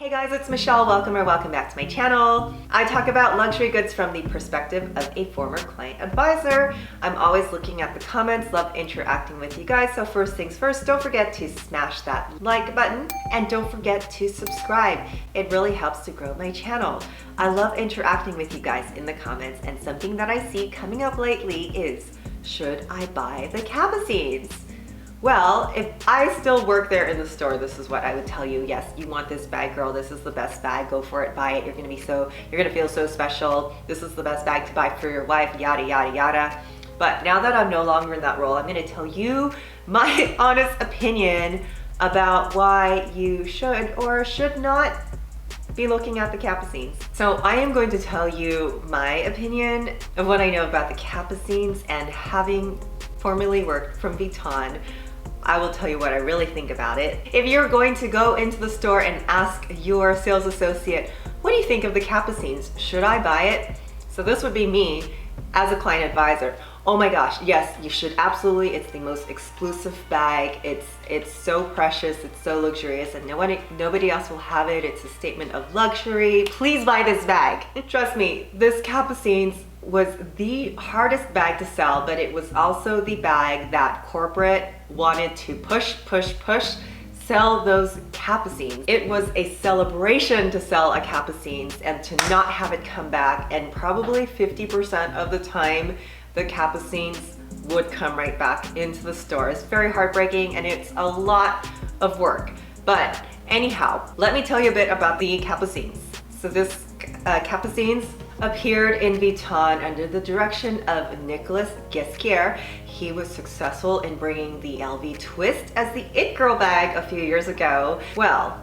Hey guys, it's Michelle. Welcome back to my channel. I talk about luxury goods from the perspective of a former client advisor. I'm always looking at the comments, love interacting with you guys. So first things first, don't forget to smash that like button and don't forget to subscribe. It really helps to grow my channel. I love interacting with you guys in the comments, and something that I see coming up lately is, should I buy the Capucines? Well, if I still work there in the store, this is what I would tell you. Yes, you want this bag, girl. This is the best bag. Go for it. Buy it. You're gonna feel so special. This is the best bag to buy for your wife, yada, yada, yada. But now that I'm no longer in that role, I'm gonna tell you my honest opinion about why you should or should not be looking at the Capucines. So I am going to tell you my opinion of what I know about the Capucines, and having formerly worked from Vuitton, I will tell you what I really think about it. If you're going to go into the store and ask your sales associate, what do you think of the Capucines? Should I buy it? So this would be me as a client advisor. Oh my gosh, yes, you should absolutely. It's the most exclusive bag. It's so precious, it's so luxurious, and nobody else will have it. It's a statement of luxury. Please buy this bag. Trust me, this Capucines was the hardest bag to sell, but it was also the bag that corporate wanted to push, sell those Capucines. It was a celebration to sell a Capucines and to not have it come back, and probably 50% of the time the Capucines would come right back into the store. It's very heartbreaking and it's a lot of work. But anyhow, let me tell you a bit about the Capucines. So this Capucines appeared in Vuitton under the direction of Nicolas Ghesquière. He was successful in bringing the LV twist as the it girl bag a few years ago. Well,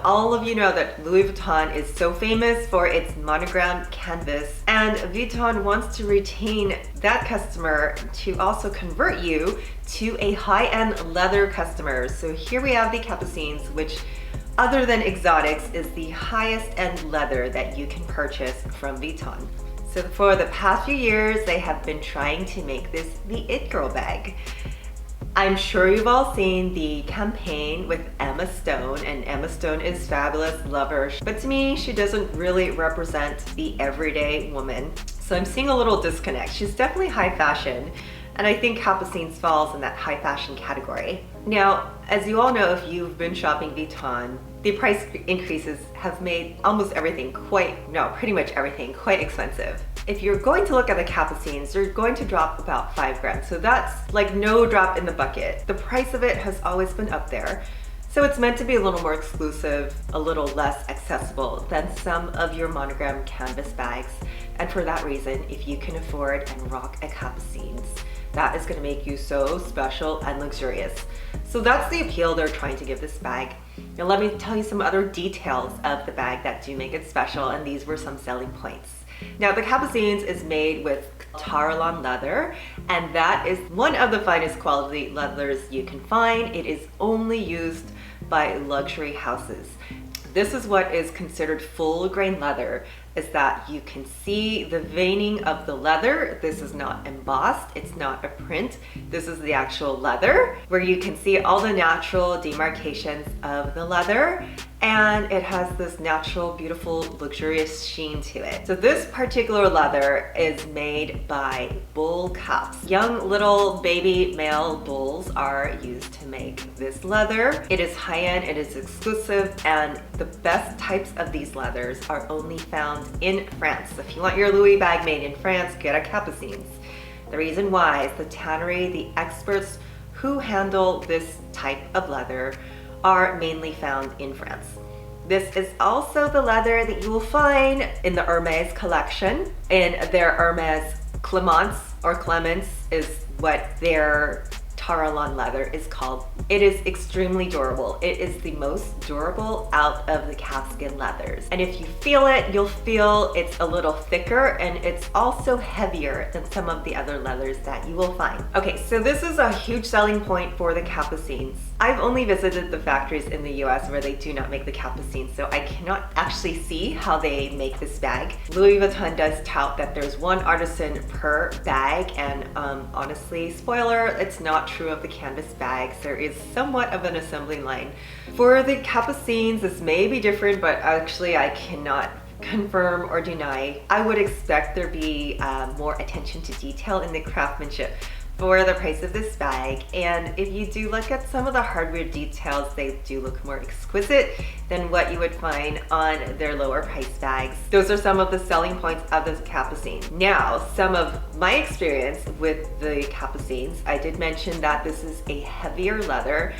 all of you know that Louis Vuitton is so famous for its monogrammed canvas, and Vuitton wants to retain that customer to also convert you to a high-end leather customer. So here we have the Capucines, which, other than exotics, is the highest end leather that you can purchase from Vuitton. So for the past few years, they have been trying to make this the it girl bag. I'm sure you've all seen the campaign with Emma Stone, and Emma Stone is fabulous, love her. But to me, she doesn't really represent the everyday woman. So I'm seeing a little disconnect. She's definitely high fashion, and I think Capucines falls in that high fashion category. Now, as you all know, if you've been shopping Vuitton, the price increases have made almost everything pretty much everything quite expensive. If you're going to look at the Capucines, you're going to drop about 5 grand. So that's like no drop in the bucket. The price of it has always been up there. So it's meant to be a little more exclusive, a little less accessible than some of your monogram canvas bags. And for that reason, if you can afford and rock a Capucines, that is gonna make you so special and luxurious. So that's the appeal they're trying to give this bag. Now let me tell you some other details of the bag that do make it special, and these were some selling points. Now the Capucines is made with Taurillon Leather, and that is one of the finest quality leathers you can find. It is only used by luxury houses. This is what is considered full grain leather, is that you can see the veining of the leather. This is not embossed, it's not a print. This is the actual leather, where you can see all the natural demarcations of the leather, and it has this natural, beautiful, luxurious sheen to it. So this particular leather is made by bull calves. Young little baby male bulls are used to make this leather. It is high-end, it is exclusive, and the best types of these leathers are only found in France. If you want your Louis bag made in France, get a Capucines. The reason why is the tannery, the experts who handle this type of leather are mainly found in France. This is also the leather that you will find in the Hermes collection. In their Hermes Clemence, or Clements is what their Taurillon leather is called. It is extremely durable. It is the most durable out of the calfskin leathers. And if you feel it, you'll feel it's a little thicker, and it's also heavier than some of the other leathers that you will find. Okay, so this is a huge selling point for the Capucines. I've only visited the factories in the US where they do not make the capucines, so I cannot actually see how they make this bag. Louis Vuitton does tout that there's one artisan per bag, and honestly, spoiler, it's not true of the canvas bags. There is somewhat of an assembly line. For the capucines, this may be different, but actually I cannot confirm or deny. I would expect there be more attention to detail in the craftsmanship for the price of this bag. And if you do look at some of the hardware details, they do look more exquisite than what you would find on their lower price bags. Those are some of the selling points of this capucine. Now, some of my experience with the capucines, I did mention that this is a heavier leather.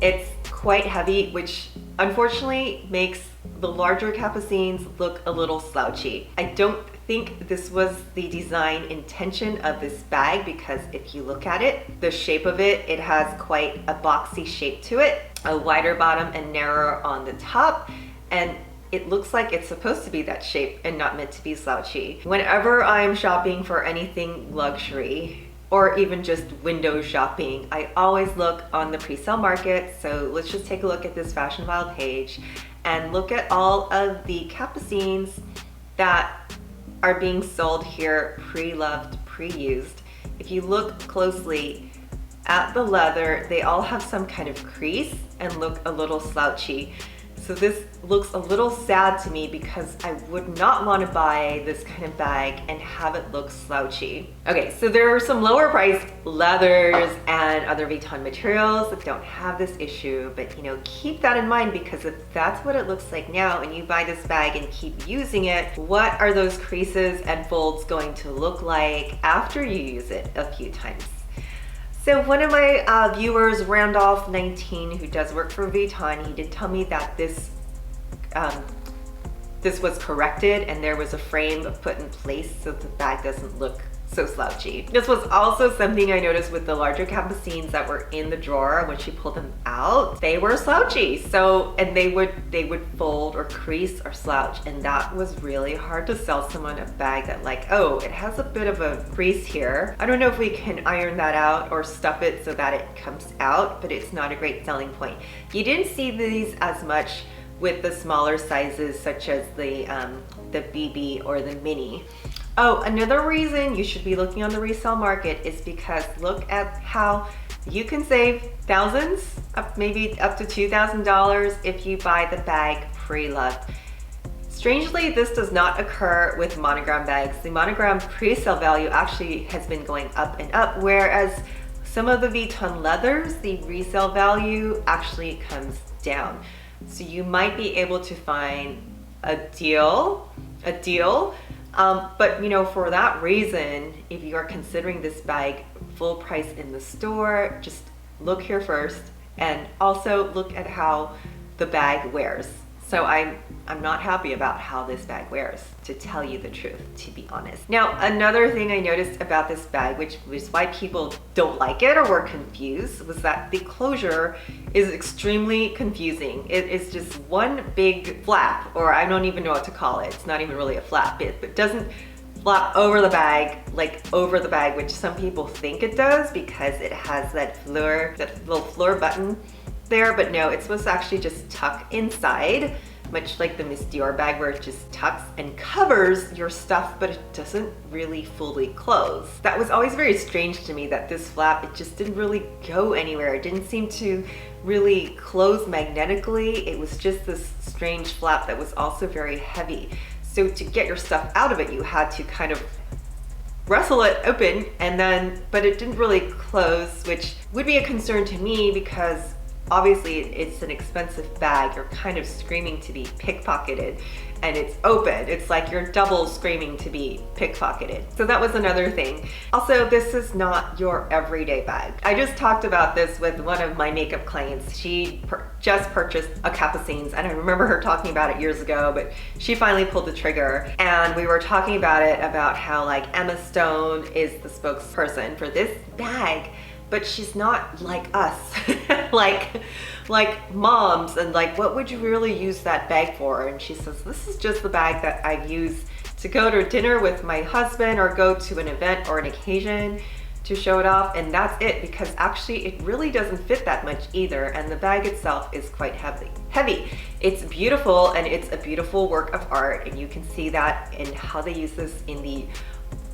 It's quite heavy, which unfortunately makes the larger capucines look a little slouchy. I don't think this was the design intention of this bag, because if you look at it, the shape of it, it has quite a boxy shape to it, a wider bottom and narrower on the top, and it looks like it's supposed to be that shape and not meant to be slouchy. Whenever I'm shopping for anything luxury, or even just window shopping, I always look on the pre-sale market. So let's just take a look at this Fashion File page and look at all of the capucines that are being sold here, pre-loved, pre-used. If you look closely at the leather, they all have some kind of crease and look a little slouchy. So this looks a little sad to me, because I would not want to buy this kind of bag and have it look slouchy. Okay, so there are some lower priced leathers and other Vuitton materials that don't have this issue, but you know, keep that in mind, because if that's what it looks like now and you buy this bag and keep using it, what are those creases and folds going to look like after you use it a few times? So one of my viewers, Randolph 19, who does work for Vuitton, he did tell me that this was corrected and there was a frame put in place so the bag doesn't look so slouchy. This was also something I noticed with the larger capucines that were in the drawer. When she pulled them out, they were slouchy. So, and they would fold or crease or slouch, and that was really hard to sell someone a bag that, like, oh, it has a bit of a crease here. I don't know if we can iron that out or stuff it so that it comes out, but it's not a great selling point. You didn't see these as much with the smaller sizes, such as the BB or the mini. Oh, another reason you should be looking on the resale market is because look at how you can save thousands, maybe up to $2,000 if you buy the bag pre-loved. Strangely, this does not occur with monogram bags. The monogram pre-sale value actually has been going up and up, whereas some of the Vuitton leathers, the resale value actually comes down. So you might be able to find a deal, but you know, for that reason, if you are considering this bag full price in the store, just look here first, and also look at how the bag wears. So I'm not happy about how this bag wears, to tell you the truth, to be honest. Now, another thing I noticed about this bag, which was why people don't like it or were confused, was that the closure is extremely confusing. It is just one big flap, or I don't even know what to call it. It's not even really a flap, but it doesn't flap over the bag, like over the bag, which some people think it does because it has that little fleur button there, but no, it's supposed to actually just tuck inside, much like the Miss Dior bag, where it just tucks and covers your stuff, but it doesn't really fully close. That was always very strange to me, that this flap, it just didn't really go anywhere. It didn't seem to really close magnetically. It was just this strange flap that was also very heavy. So to get your stuff out of it, you had to kind of wrestle it open, but it didn't really close, which would be a concern to me, because obviously it's an expensive bag. You're kind of screaming to be pickpocketed, and it's open. It's like you're double screaming to be pickpocketed. So that was another thing. Also, this is not your everyday bag. I just talked about this with one of my makeup clients. She just purchased a Capucines, and I remember her talking about it years ago, but she finally pulled the trigger, and we were talking about it, about how like Emma Stone is the spokesperson for this bag, but she's not like us, like moms, and like, what would you really use that bag for? And she says, this is just the bag that I use to go to dinner with my husband or go to an event or an occasion. to show it off, and that's it, because actually it really doesn't fit that much either, and the bag itself is quite heavy. It's beautiful, and it's a beautiful work of art, and you can see that in how they use this in the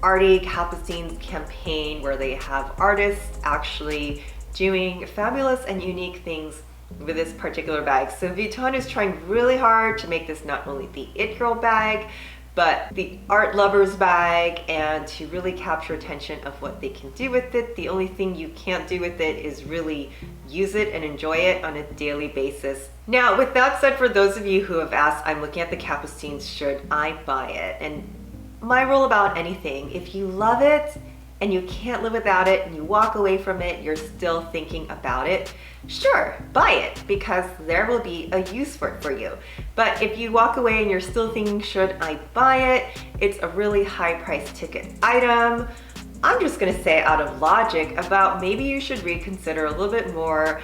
Vuitton Capucines campaign, where they have artists actually doing fabulous and unique things with this particular bag. So Vuitton is trying really hard to make this not only the it girl bag, but the art lover's bag, and to really capture attention of what they can do with it. The only thing you can't do with it is really use it and enjoy it on a daily basis. Now, with that said, for those of you who have asked, I'm looking at the Capucines, should I buy it? And my rule about anything, if you love it and you can't live without it and you walk away from it, you're still thinking about it, sure, buy it, because there will be a use for it for you. But if you walk away and you're still thinking, should I buy it? It's a really high price ticket item. I'm just gonna say, out of logic, about maybe you should reconsider a little bit more,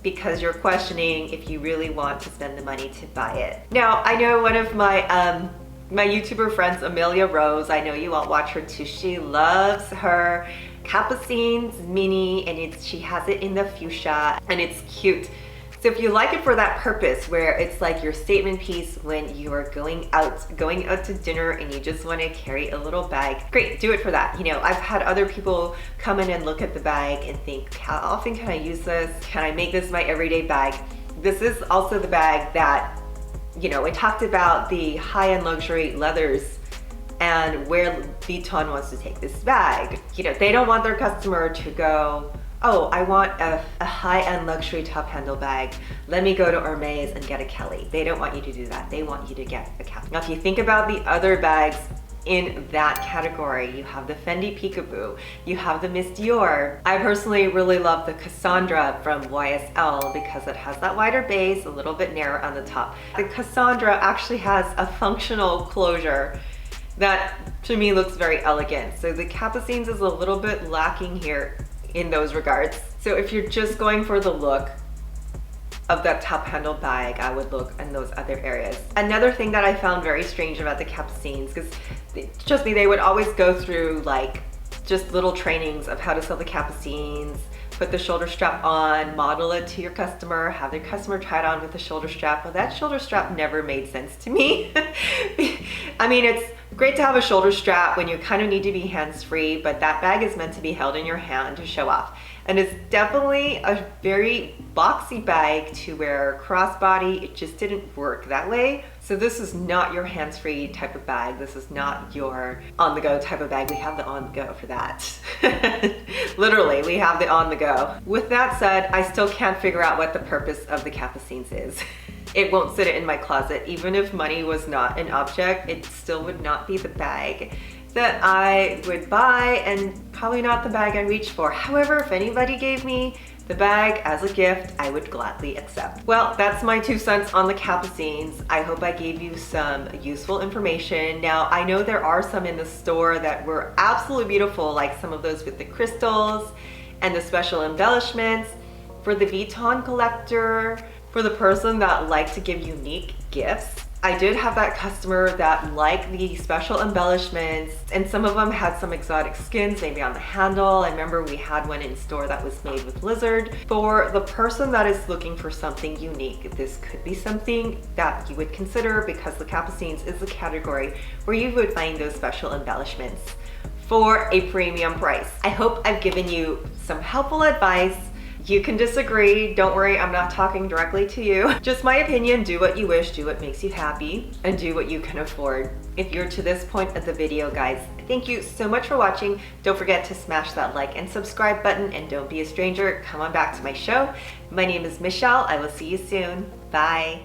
because you're questioning if you really want to spend the money to buy it. Now, I know one of my my YouTuber friends, Amelia Rose, I know you all watch her too. She loves her Capucines mini, and she has it in the fuchsia, and it's cute. So if you like it for that purpose, where it's like your statement piece when you are going out to dinner and you just want to carry a little bag, great, do it for that. You know, I've had other people come in and look at the bag and think, how often can I use this? Can I make this my everyday bag? This is also the bag that, you know, we talked about the high-end luxury leathers and where Vuitton wants to take this bag. You know, they don't want their customer to go, oh, I want a high-end luxury top handle bag. Let me go to Hermes and get a Kelly. They don't want you to do that. They want you to get a Cap. Now, if you think about the other bags in that category, you have the Fendi Peekaboo, you have the Miss Dior. I personally really love the Cassandra from YSL because it has that wider base, a little bit narrower on the top. The Cassandra actually has a functional closure that to me looks very elegant. So the Capucines is a little bit lacking here in those regards. So if you're just going for the look of that top handle bag, I would look in those other areas. Another thing that I found very strange about the Capucines, because trust me, they would always go through like just little trainings of how to sell the Capucines, put the shoulder strap on, model it to your customer, have their customer try it on with the shoulder strap. Well, that shoulder strap never made sense to me. I mean, it's great to have a shoulder strap when you kind of need to be hands-free, but that bag is meant to be held in your hand to show off. And it's definitely a very boxy bag to wear crossbody. It just didn't work that way. So this is not your hands-free type of bag. This is not your on-the-go type of bag. We have the on-the-go for that. Literally, we have the on-the-go. With that said, I still can't figure out what the purpose of the Capucines is. It won't sit in my closet. Even if money was not an object, it still would not be the bag that I would buy, and probably not the bag I reach for. However, if anybody gave me the bag as a gift, I would gladly accept. Well, that's my 2 cents on the Capucines. I hope I gave you some useful information. Now, I know there are some in the store that were absolutely beautiful, like some of those with the crystals and the special embellishments. For the Vuitton collector, for the person that liked to give unique gifts, I did have that customer that liked the special embellishments, and some of them had some exotic skins, maybe on the handle. I remember we had one in store that was made with lizard. For the person that is looking for something unique, this could be something that you would consider, because the Capucines is the category where you would find those special embellishments for a premium price. I hope I've given you some helpful advice. You can disagree, don't worry, I'm not talking directly to you. Just my opinion, do what you wish, do what makes you happy, and do what you can afford. If you're to this point of the video, guys, thank you so much for watching. Don't forget to smash that like and subscribe button, and don't be a stranger, come on back to my show. My name is Michelle, I will see you soon, bye.